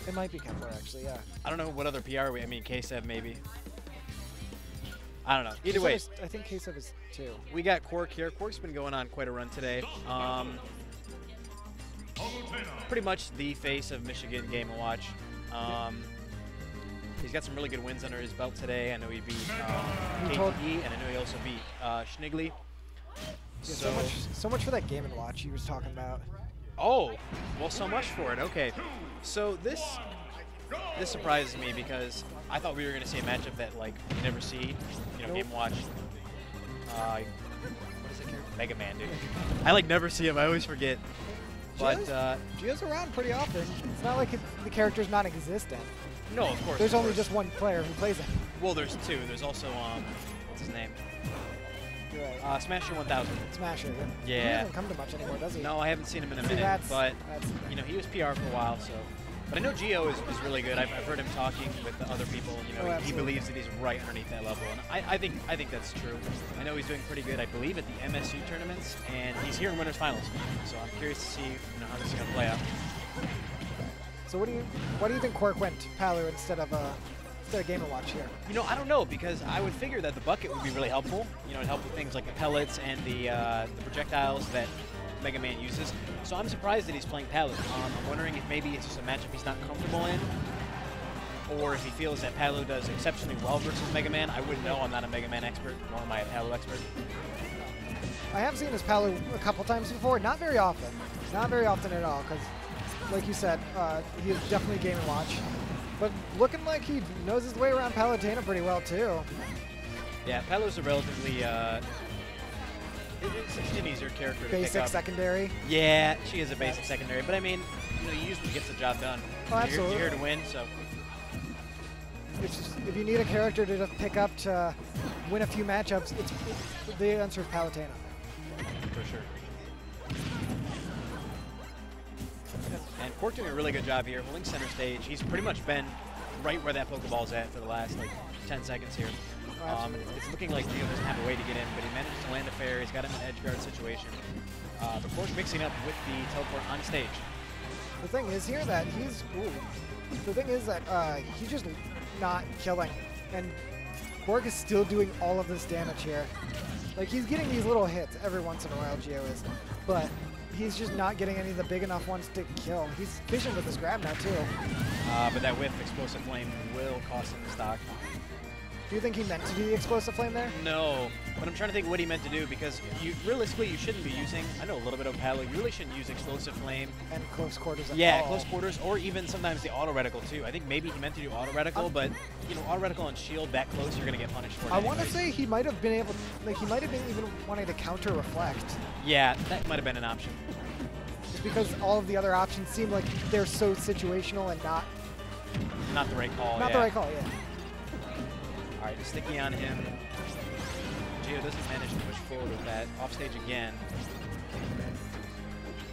It might be Kepler, actually, yeah. I don't know what other PR I mean, K7 maybe. I don't know. Either way. I think K7 is 2. We got Quark here. Quark's been going on quite a run today. Pretty much the face of Michigan Game & Watch. He's got some really good wins under his belt today. I know he beat KTE, and I know he also beat Schnigley. Yeah, so much for that Game & Watch he was talking about. Oh, well, so much for it. Okay, so this surprises me because I thought we were going to see a matchup that like you never see. You know, Game & Watch. What is it? Mega Man, dude. I like never see him. I always forget. But Gio's around pretty often. It's not like the character's non-existent. No, of course. There's only just one player who plays it. Well, there's two. There's also what's his name? Right. Smasher 1000. Smasher. Yeah. He doesn't come to much anymore, does he? No, I haven't seen him in a minute. But you know, he was PR for a while, so. But I know Gio is really good. I've heard him talking with the other people. You know, he believes that he's right underneath that level, and I think that's true. I know he's doing pretty good. I believe at the MSU tournaments, and he's here in Winners Finals. So I'm curious to see how this is going to play out. So why do you think Quark went Palu instead of Game & Watch here? You know, I don't know, because I would figure that the bucket would be really helpful. You know, it'd help with things like the pellets and the projectiles that Mega Man uses. So I'm surprised that he's playing Palu. I'm wondering if maybe it's just a matchup he's not comfortable in, or if he feels that Palu does exceptionally well versus Mega Man. I wouldn't know. I'm not a Mega Man expert, nor am I a Palu expert. I have seen his Palu a couple times before. Not very often. Not very often at all, because, like you said, he is definitely Game & Watch. But looking like he knows his way around Palutena pretty well, too. Yeah, Palu's a relatively it's an easier character to basic pick up. Secondary. Yeah, she is a basic secondary, but I mean, you know, you usually get the job done. Oh, absolutely. You're here to win, so. If you need a character to just pick up to win a few matchups, the answer is Palutena. For sure. And Quark doing a really good job here, holding center stage. He's pretty much been right where that Pokeball's at for the last like 10 seconds here. It's looking like Gio doesn't have a way to get in, but he managed to land a fair. He's got him in an edge guard situation. But Quark mixing up with the teleport on stage. The thing is here that he's just not killing, and Quark is still doing all of this damage here. Like, he's getting these little hits every once in a while, Gio is, but he's just not getting any of the big enough ones to kill. He's fishing with his grab now too. But that whiff Explosive Flame will cost him the stock. Do you think he meant to do the Explosive Flame there? No, but I'm trying to think what he meant to do, because realistically you shouldn't be using, I know a little bit of Palu, you really shouldn't use Explosive Flame. And close quarters at Yeah, all. close quarters, or even sometimes the auto reticle too. I think maybe he meant to do auto reticle, but you know, auto reticle and shield that close, you're gonna get punished for it. I want to say he might have been able, like he might have been even wanting to counter reflect. Yeah, that might have been an option. Just because all of the other options seem like they're so situational and not the right call. Not the right call, yeah. All right, sticky on him. Gio doesn't manage to push forward with that. Off stage again.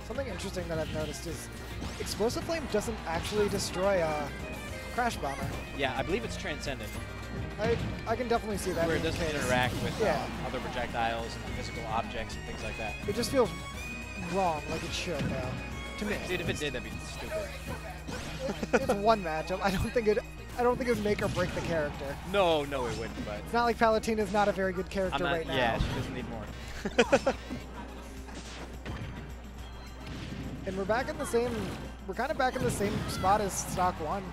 Something interesting that I've noticed is Explosive Flame doesn't actually destroy a Crash Bomber. Yeah, I believe it's transcendent. I can definitely see that. Where it doesn't interact with yeah. other projectiles and physical objects and things like that. It just feels wrong, like it should, though, to me. Dude, if it did, that'd be stupid. It's one matchup. I don't think it would make or break the character. No, it wouldn't. But it's not like Palutena's not a very good character right now. Yeah, she doesn't need more. And we're back in the same. We're kind of back in the same spot as Stock 1.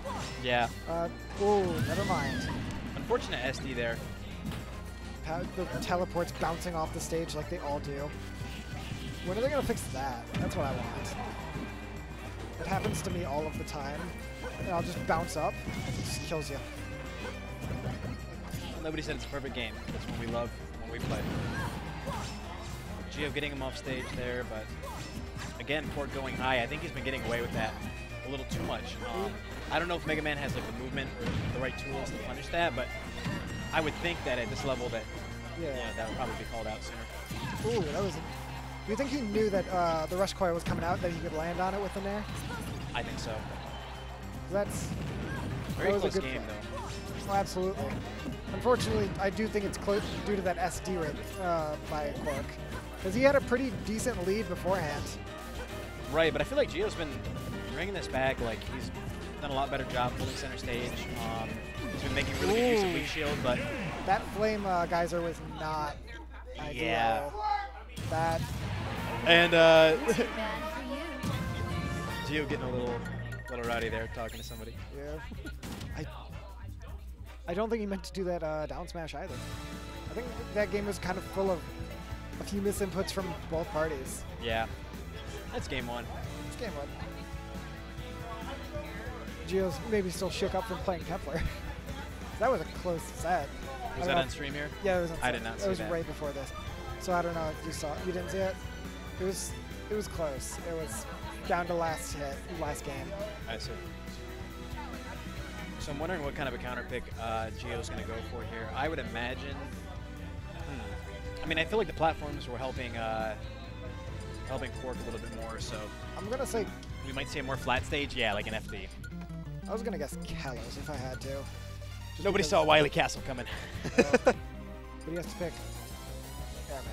Yeah. Oh, never mind. Unfortunate SD there. The teleports bouncing off the stage like they all do. When are they gonna fix that? That's what I want. It happens to me all of the time. And I'll just bounce up. It just kills you. Well, nobody said it's a perfect game. That's what we love when we play. Gio getting him off stage there, but again, Quark going high. I think he's been getting away with that a little too much. I don't know if Mega Man has like the movement or the right tools to punish that, but I would think that at this level that that would probably be called out sooner. Ooh, that was. Do you think he knew that the Rush Coil was coming out, that he could land on it with the Nair? I think so. That's very that close a good game, though. Oh, absolutely. Unfortunately, I do think it's close due to that SD rate by Quark, because he had a pretty decent lead beforehand. Right, but I feel like Gio's been bringing this back. Like done a lot better job holding center stage. He's been making really good use of weak shield, but that flame geyser was not ideal. Yeah. That and Gio getting a little rowdy there, talking to somebody. Yeah. I don't think he meant to do that down smash either. I think that game was kind of full of a few misinputs from both parties. Yeah. That's game one. It's game one. Gio's maybe still shook up from playing Kepler. That was a close set. Was that on stream here? Yeah, it was on stream. I did not see that. It was right before this. So I don't know if you saw it. You didn't see it? It was close. It was down to last hit, last game. I see. So I'm wondering what kind of a counter pick Gio's going to go for here. I would imagine. I mean, I feel like the platforms were helping Quark a little bit more. So I'm gonna say we might see a more flat stage. Yeah, like an FD. I was gonna guess Kalos if I had to. Just Nobody saw Wily Castle coming. But he has to pick Airman.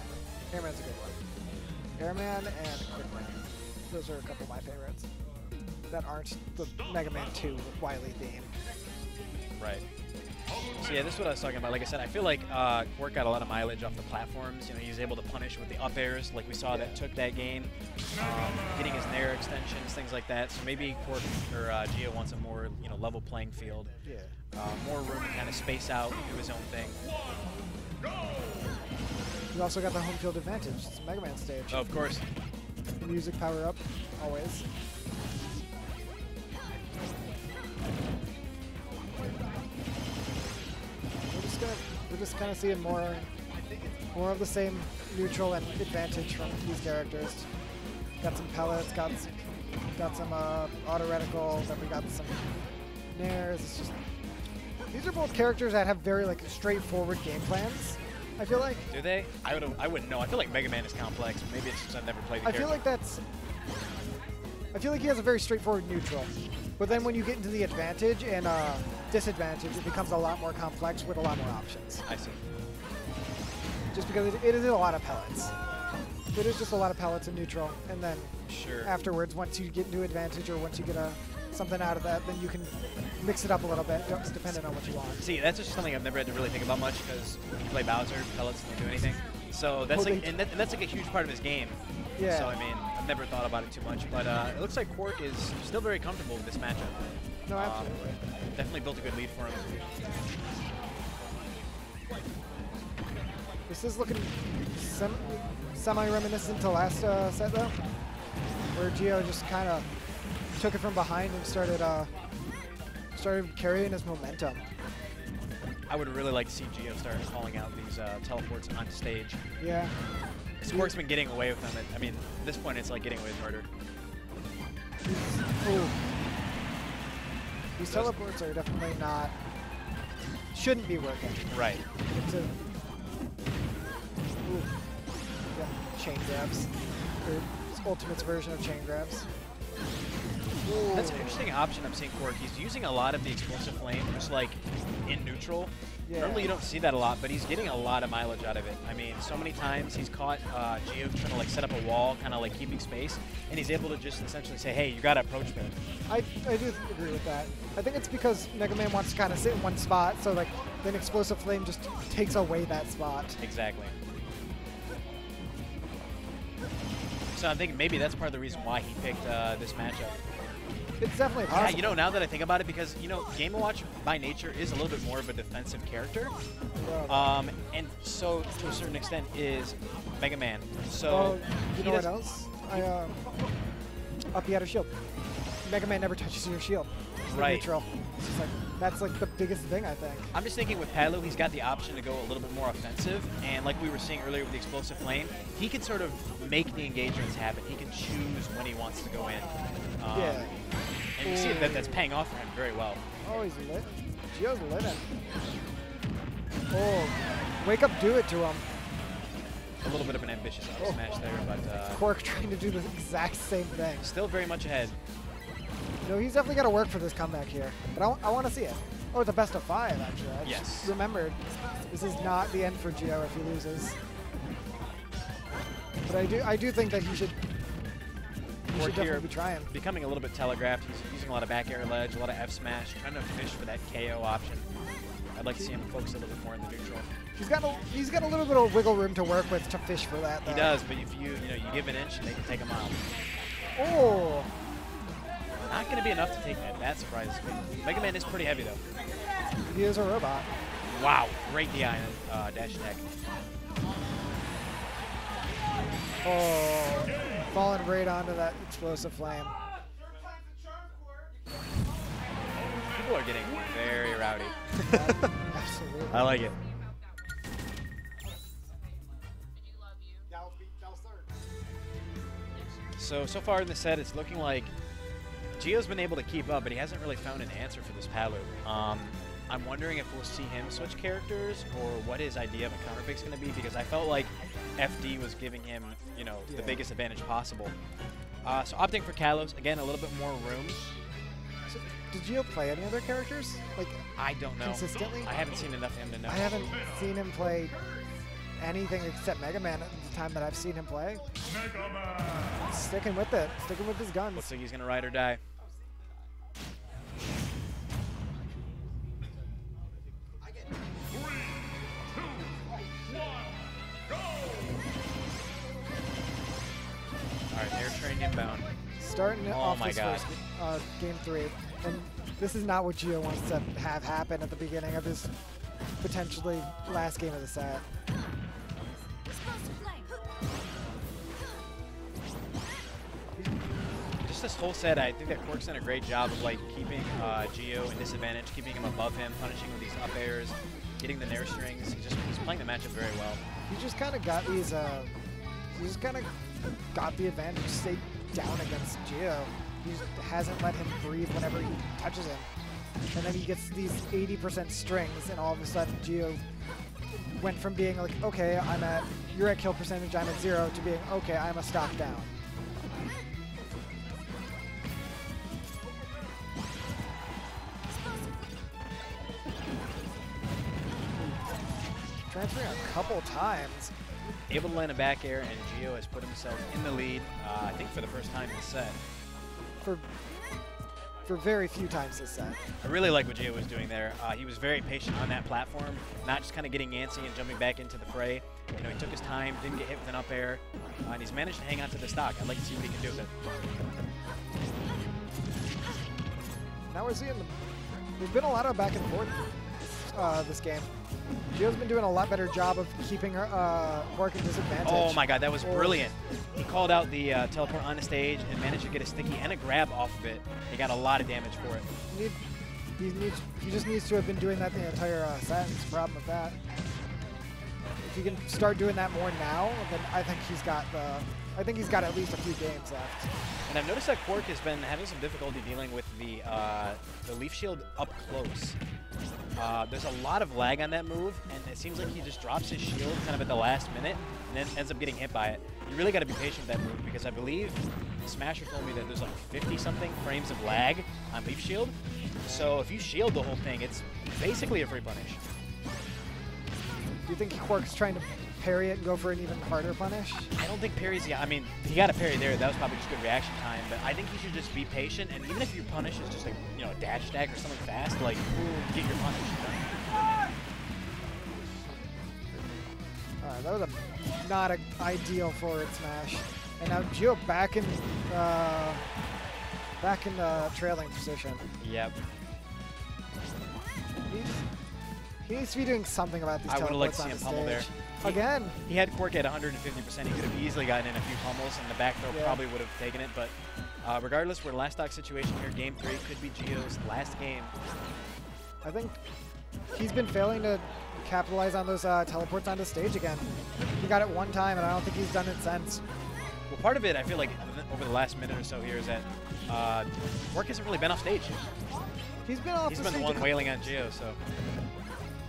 Airman's a good one. Airman and Quickman. Those are a couple of my favorites that aren't the Mega Man 2 Wily theme. Right. So yeah, this is what I was talking about. Like I said, I feel like Quark got a lot of mileage off the platforms. You know, he was able to punish with the up airs, like we saw that took that game, getting his Nair extensions, things like that. So maybe Quark or Gio wants a more level playing field. Yeah. More room to kind of space out, do his own thing. You also got the home field advantage. It's a Mega Man stage. Oh, of course. Music power up, always. We're just kind of seeing more of the same neutral and advantage from these characters. Got some pellets, got some auto reticle, then we got some nairs. It's just these are both characters that have very straightforward game plans. I feel like. Do they? I wouldn't know. I feel like Mega Man is complex. Maybe it's just I've never played the character. I feel like he has a very straightforward neutral. But then when you get into the advantage and disadvantage, it becomes a lot more complex with a lot more options. I see. Just because it is a lot of pellets. It is just a lot of pellets in neutral. And then afterwards, once you get into advantage or once you get something out of that, then you can mix it up a little bit, just depending on what you want. See, that's just something I've never had to really think about much because when you play Bowser, pellets don't do anything. So that's and that's like a huge part of his game. Yeah. So I mean, I've never thought about it too much, but it looks like Quark is still very comfortable with this matchup. No, absolutely. Definitely built a good lead for him. This is looking semi-reminiscent to last set though, where Gio just kind of took it from behind and started carrying his momentum. I would really like to see Gio start calling out these teleports on stage. Yeah. Quark's been getting away with them. I mean, at this point, it's like getting away with murder. These teleports are definitely shouldn't be working. Right. Yeah, chain grabs. Or Ultimate's version of chain grabs. Ooh. That's an interesting option I'm seeing Quark. He's using a lot of the explosive flame just like in neutral. Yeah. Normally you don't see that a lot, but he's getting a lot of mileage out of it. I mean, so many times he's caught Gio trying to set up a wall, kind of keeping space, and he's able to just essentially say, hey, you got to approach me. I do agree with that. I think it's because Mega Man wants to kind of sit in one spot, so then Explosive Flame just takes away that spot. Exactly. So I think maybe that's part of the reason why he picked this matchup. It's definitely possible. Yeah, now that I think about it, because, Game & Watch by nature is a little bit more of a defensive character. And so, to a certain extent, is Mega Man. So, you know what else? Up, you had a shield. Mega Man never touches your shield. Right. Neutral. It's just that's the biggest thing, I think. I'm just thinking with Palu, he's got the option to go a little bit more offensive, and like we were seeing earlier with the Explosive Flame, he can sort of make the engagements happen. He can choose when he wants to go in. Yeah. And you see that's paying off for him very well. Oh, he's lit. Gio's lit him. Oh, wake up, do it to him. A little bit of an ambitious smash there, but Quark trying to do the exact same thing. Still very much ahead. He's definitely got to work for this comeback here. But I want to see it. Oh, it's a best of 5, actually. I just remembered. This is not the end for Gio if he loses. But I do think that he should He Quark should definitely here be trying. becoming a little bit telegraphed. He's using a lot of back air ledge, a lot of F smash, trying to fish for that KO option. I'd like to see him focus a little bit more in the neutral. He's got a little bit of wiggle room to work with to fish for that, though. He does, but if you give an inch, they can take a mile. Oh! Not going to be enough to take that. That surprises me. Mega Man is pretty heavy, though. He is a robot. Wow, great DI dash attack. Oh, falling right onto that explosive flame. People are getting very rowdy. Absolutely. I like it. So far in the set, it's looking like Gio's been able to keep up, but he hasn't really found an answer for this Palu. I'm wondering if we'll see him switch characters or what his idea of a counter pick is going to be, because I felt like FD was giving him, the biggest advantage possible. So opting for Kalos, again, a little bit more room. So, did Gio play any other characters? Like, I don't know. Consistently? I haven't seen enough of him to know. I haven't seen him play anything except Mega Man at the time that I've seen him play. Sticking with it. Sticking with his guns. Looks like he's going to ride or die. Alright, air train inbound. Starting off my this God. first game 3. And this is not what Gio wants to have happen at the beginning of his potentially last game of the set. Just this whole set, I think that Quark's done a great job of keeping Gio in disadvantage, keeping him above him, punishing with these up airs, getting the nair strings. He's playing the matchup very well. He just kind of got these. He just kind of got the advantage, stayed down against Gio. He just hasn't let him breathe whenever he touches him. And then he gets these 80% strings, and all of a sudden Gio went from being like, okay, you're at kill percentage, I'm at 0, to being, okay, I'm a stock down. Transferring a couple times. Able to land a back air, and Gio has put himself in the lead, I think for the first time in the set. For very few times this set. I really like what Gio was doing there. He was very patient on that platform, not just kind of getting antsy and jumping back into the fray. He took his time, didn't get hit with an up air, and he's managed to hang on to the stock. I'd like to see what he can do with it. Now we're seeing there's been a lot of back and forth this game. Gio's been doing a lot better job of keeping Quark in disadvantage. Oh my God, that was brilliant. He called out the teleport on the stage and managed to get a sticky and a grab off of it. He got a lot of damage for it. He just needs to have been doing that the entire set. That's the problem with that. If he can start doing that more now, then I think he's got at least a few games left. And I've noticed that Quark has been having some difficulty dealing with the Leaf Shield up close. There's a lot of lag on that move, and it seems like he just drops his shield kind of at the last minute and then ends up getting hit by it. You really got to be patient with that move, because I believe Smasher told me that there's 50-something frames of lag on Leaf Shield. So if you shield the whole thing, it's basically a free punish. Do you think Quark's trying to parry it and go for an even harder punish? I don't think parries, I mean, he got a parry there. That was probably just good reaction time, but I think he should just be patient, and even if your punish is just a dash attack or something fast, get your punish done. Alright, that was not an ideal forward smash. And now Gio back in trailing position. Yep. He needs to be doing something about these I would have liked teleports to see on him the pummel stage. there. Again. He had Quark at 150%. He could have easily gotten in a few pummels, and the back throw probably would have taken it. But regardless, we're in last stock situation here. Game 3 could be Gio's last game. I think he's been failing to capitalize on those teleports onto stage again. He got it one time, and I don't think he's done it since. Well, part of it, I feel like, over the last minute or so here is that Quark hasn't really been off stage. He's been off He's the been the stage one wailing on Gio, so.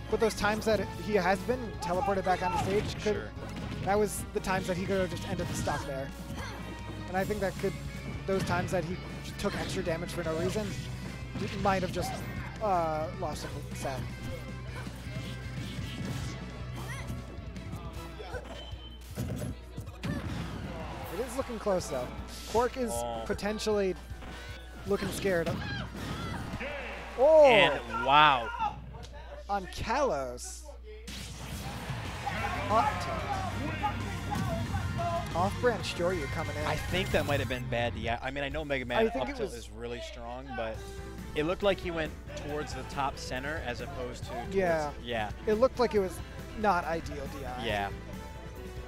But those times that he has been teleported back onto stage, that was the times that he could have just ended the stock there. And I think those times that he took extra damage for no reason, might have just lost him the set. It is looking close, though. Quark is potentially looking scared. Oh! And wow. On Kalos. Up off-branch Joryu coming in. I think that might have been bad. Yeah, I mean, I know Mega Man up tilt is really strong, but it looked like he went towards the top center as opposed to towards, yeah. It looked like it was not ideal DI. Yeah.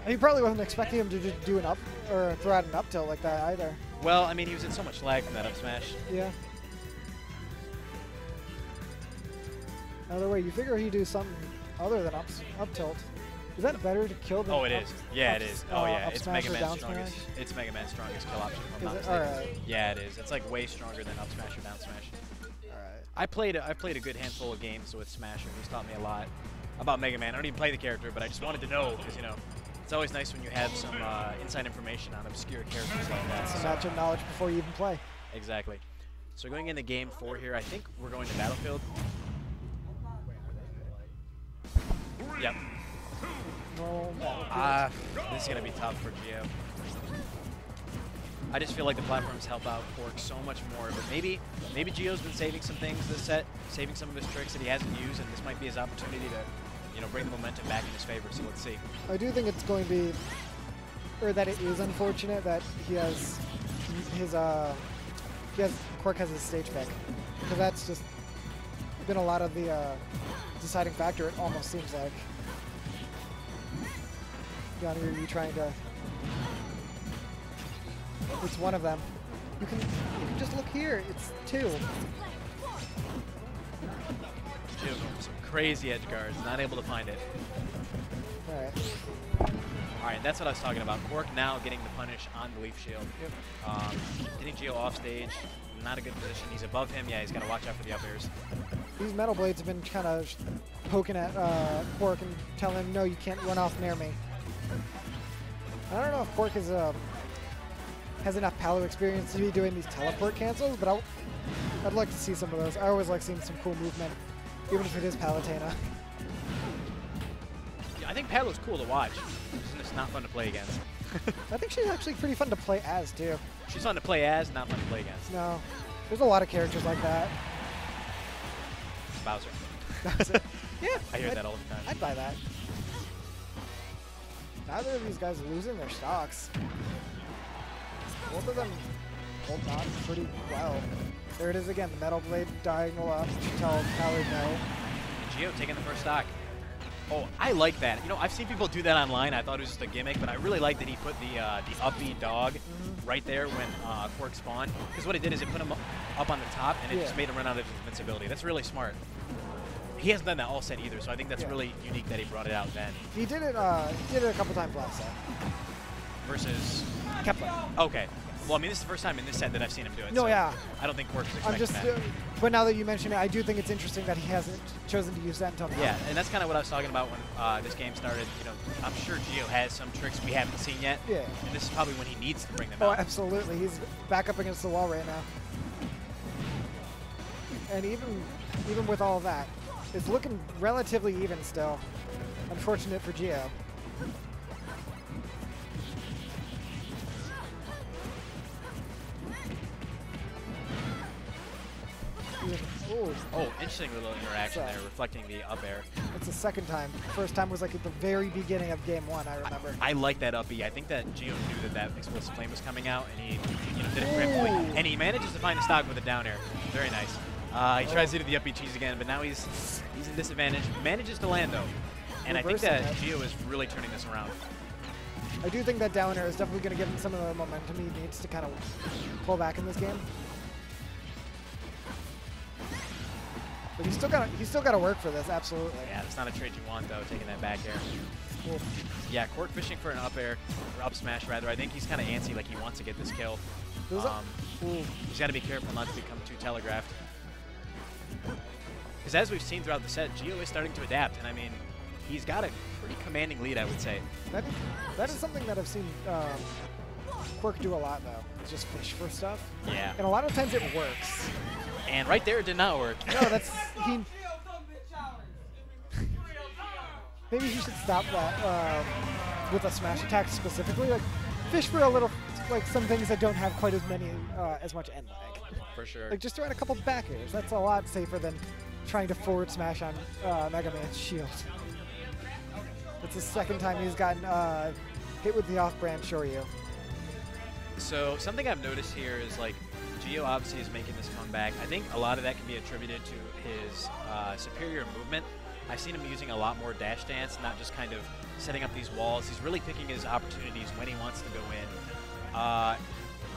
He probably wasn't expecting him to just do an up or throw out an up tilt like that either. Well, I mean, he was in so much lag from that up smash. Yeah. Either way, you figure he'd do something other than up tilt. Is that better to kill than? Oh, it is. Yeah, it is. Oh, yeah. It's Mega Man's strongest. strongest. It's Mega Man's strongest kill option. If I'm not All mistaken. right. Yeah, it is. It's like way stronger than up smash or down smash. All right. I played a good handful of games with Smasher. He's taught me a lot about Mega Man. I don't even play the character, but I just wanted to know because it's always nice when you have some inside information on obscure characters like that. Some matchup knowledge before you even play. Exactly. So going into game 4 here, I think we're going to Battlefield. Yep. This is going to be tough for Gio. I just feel like the platforms help out Quark so much more, but maybe Gio's been saving some things this set, saving some of his tricks that he hasn't used, and this might be his opportunity to bring the momentum back in his favor, so let's see. I do think it's going to be, or that it is unfortunate that Quark has his stage pick, because that's just been a lot of the deciding factor, it almost seems like. Johnny, are you trying to... It's one of them. You can just look here, it's 2. Gio going for some crazy edge guards, not able to find it. All right, that's what I was talking about. Quark now getting the punish on the Leaf Shield. Yep. Getting Gio off stage, not a good position. He's above him. Yeah, he's got to watch out for the up airs. These metal blades have been kind of poking at Quark and telling him, no, you can't run off near me. I don't know if Quark is, has enough Palu experience to be doing these teleport cancels, but I'd like to see some of those. I always like seeing some cool movement, even if it is Palutena. Yeah, I think Palu's cool to watch. It's just not fun to play against. I think she's actually pretty fun to play as, too. She's fun to play as, not fun to play against. No. There's a lot of characters like that. Bowser. Bowser. Yeah. I hear that all the time. I'd buy that. Neither of these guys are losing their stocks. Both of them hold on pretty well. There it is again, the metal blade diagonal up to tell Palu no. Gio taking the first stock. Oh, I like that. I've seen people do that online. I thought it was just a gimmick, but I really like that he put the up B dog right there when Quark spawned. Because what it did is it put him up on the top, and it just made him run out of his invincibility. That's really smart. He hasn't done that all set either, so I think that's really unique that he brought it out then. He did it a couple times last set. Versus Kepler. Okay. Well, I mean, this is the first time in this set that I've seen him do it. No, so yeah. I don't think Quark is expecting that. But now that you mention it, I do think it's interesting that he hasn't chosen to use that until now. Yeah, and that's kind of what I was talking about when this game started. I'm sure Gio has some tricks we haven't seen yet. Yeah. And this is probably when he needs to bring them out. Oh, absolutely. He's back up against the wall right now. And even with all of that, it's looking relatively even still. Unfortunate for Gio. Oh, interesting little interaction there, reflecting the up air. It's the second time. First time was like at the very beginning of game 1, I remember. I like that up B. I think that Gio knew that explosive flame was coming out, and he did it correctly. And he manages to find a stock with a down air. Very nice. He tries to do the up B cheese again, but now he's in disadvantage. Manages to land though. And I think that Gio is really turning this around. I do think that down air is definitely going to give him some of the momentum he needs to kind of pull back in this game. But he's still got to work for this, absolutely. Yeah, that's not a trade you want though, taking that back air. Cool. Yeah, Quark fishing for an up air, or up smash rather. I think he's kind of antsy, like he wants to get this kill. He's got to be careful not to become too telegraphed. Because as we've seen throughout the set, Gio is starting to adapt, and I mean, he's got a pretty commanding lead, I would say. That is something that I've seen Quark do a lot, though. Is just fish for stuff. Yeah. And a lot of times it works. And right there, it did not work. No, that's he. Maybe he should stop that with a smash attack specifically. Like fish for a little, like some things that don't have quite as much end lag. For sure. Like just throwing a couple back airs. That's a lot safer than trying to forward smash on Mega Man's shield. It's the second time he's gotten hit with the off-brand Shoryu. So something I've noticed here is like Gio obviously is making this comeback. I think a lot of that can be attributed to his superior movement. I've seen him using a lot more dash dance, not just kind of setting up these walls. He's really picking his opportunities when he wants to go in.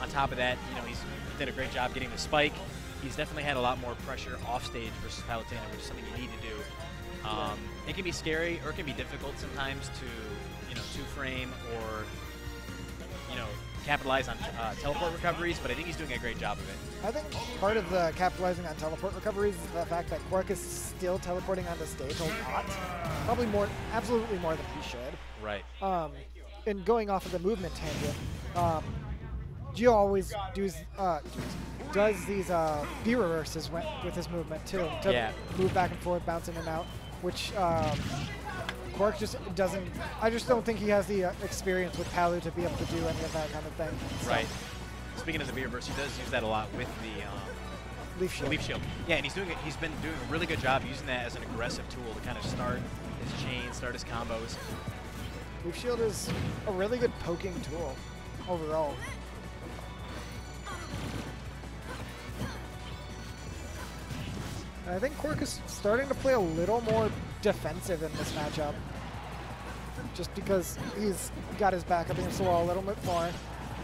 On top of that, you know, he did a great job getting the spike. He's definitely had a lot more pressure off stage versus Palutena, which is something you need to do. It can be scary or it can be difficult sometimes to, you know, two-frame or, you know, capitalize on teleport recoveries, but I think he's doing a great job of it. I think part of the capitalizing on teleport recoveries is the fact that Quark is still teleporting onto stage a lot. Probably more, absolutely more than he should. Right. And going off of the movement tangent, Gio always does these B reverses with his movement too, to move back and forth, bounce in and out, which Quark just doesn't. I just don't think he has the experience with Palu to be able to do any of that kind of thing. So. Right. Speaking of the B reverse, he does use that a lot with the Leaf Shield. Leaf Shield. Yeah, and he's been doing a really good job using that as an aggressive tool to kind of start his chain, start his combos. Leaf Shield is a really good poking tool overall. I think Quark is starting to play a little more defensive in this matchup. Just because he's got his back up against the wall a little bit more.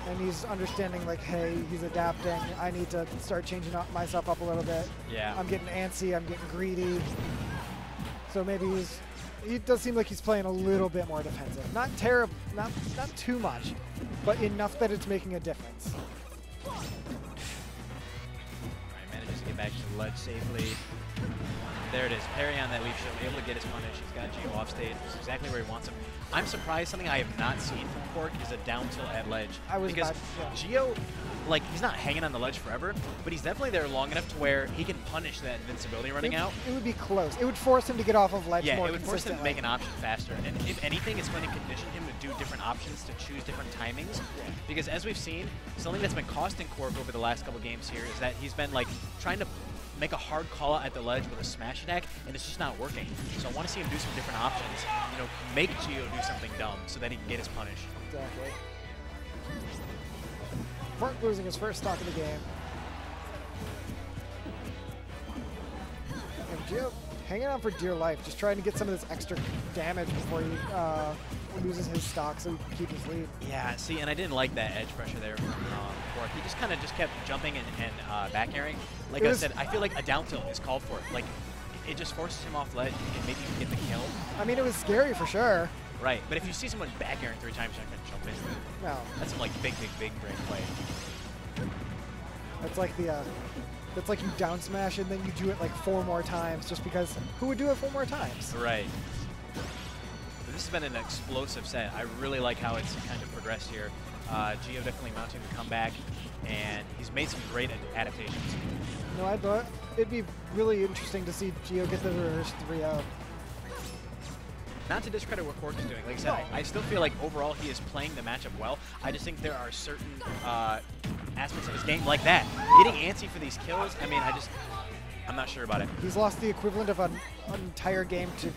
And he's understanding, like, hey, he's adapting. I need to start changing myself up a little bit. Yeah. I'm getting antsy. I'm getting greedy. So maybe he does seem like he's playing a little bit more defensive. Not terrible, not too much, but enough that it's making a difference. Manages to get back to the ledge safely. There it is. Parry on that Leaf Shield, able to get his punish. He's got Gio off stage, which is exactly where he wants him. I'm surprised something I have not seen from Quark is a down tilt at ledge. Because Gio, like, he's not hanging on the ledge forever, but he's definitely there long enough to where he can punish that invincibility running out. It would be close. It would force him to get off of ledge more consistently. Yeah, it would force him to make an option faster. And if anything, it's going to condition him to do different options, to choose different timings. Yeah. Because as we've seen, something that's been costing Quark over the last couple games here is that he's been, like, trying to make a hard call out at the ledge with a smash attack, and it's just not working. So I want to see him do some different options. You know, make Gio do something dumb so that he can get his punish. Exactly. Quark losing his first stock of the game. And Gio hanging on for dear life, just trying to get some of this extra damage before he loses his stock so he can keep his lead. Yeah, see, and I didn't like that edge pressure there from Quark. He just kind of kept jumping and back airing. Like I said, I feel like a down tilt is called for. Like, it just forces him off ledge and maybe you can get the kill. I mean, it was scary for sure. Right, but if you see someone back airing 3 times, you're not going to jump into it. No. That's some, like, big break play. That's like the, that's like you down smash and then you do it like 4 more times just because who would do it 4 more times? Right. But this has been an explosive set. I really like how it's kind of progressed here. Gio definitely mounting the comeback, and he's made some great adaptations. No, I thought it'd be really interesting to see Gio get the reverse 3-0. Not to discredit what Quark is doing. Like I said, I still feel like overall he is playing the matchup well. I just think there are certain aspects of his game like that. Getting antsy for these kills, I mean, I'm not sure about it. He's lost the equivalent of an entire game to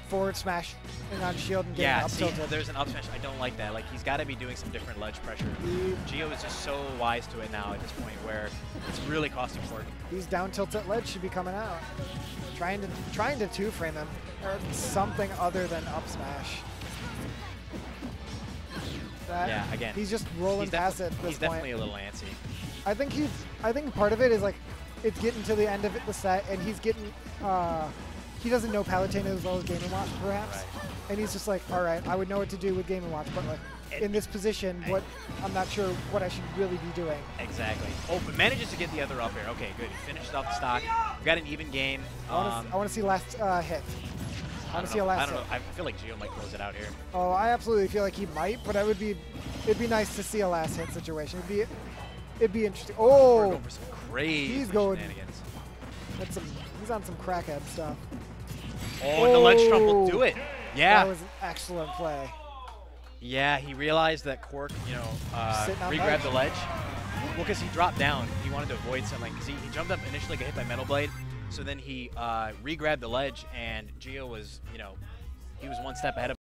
forward smash and on shield and getting up tilted. There's an up smash. I don't like that. Like, he's got to be doing some different ledge pressure. Gio is just so wise to it now at this point where it's really costing Quark. These down tilts at ledge should be coming out. Trying to two-frame him or something other than up smash. Yeah, again, he's just rolling past it at this point. He's definitely a little antsy. I think part of it is like it's getting to the end of the set and he's getting he doesn't know Palutena as well as Game & Watch, perhaps. Right. And he's just like, all right, I would know what to do with Game & Watch, but like in this position, I'm not sure what I should really be doing. Exactly. Oh, but manages to get the other up here. Okay, good. He finished off the stock. We've got an even game. I want to see last hit. I want to see a last hit. I feel like Gio might close it out here. Oh, I absolutely feel like he might, but it'd be nice to see a last hit situation. It'd be interesting. Oh, we're going for some crazy shenanigans. He's on some crackhead stuff. Oh, and the ledge trump will do it. Yeah. That was an excellent play. Yeah, he realized that Quark, you know, re-grabbed the ledge. Well, because he dropped down. He wanted to avoid something. Because he jumped up initially, got hit by Metal Blade. So then he re-grabbed the ledge, and Gio was, you know, he was one step ahead of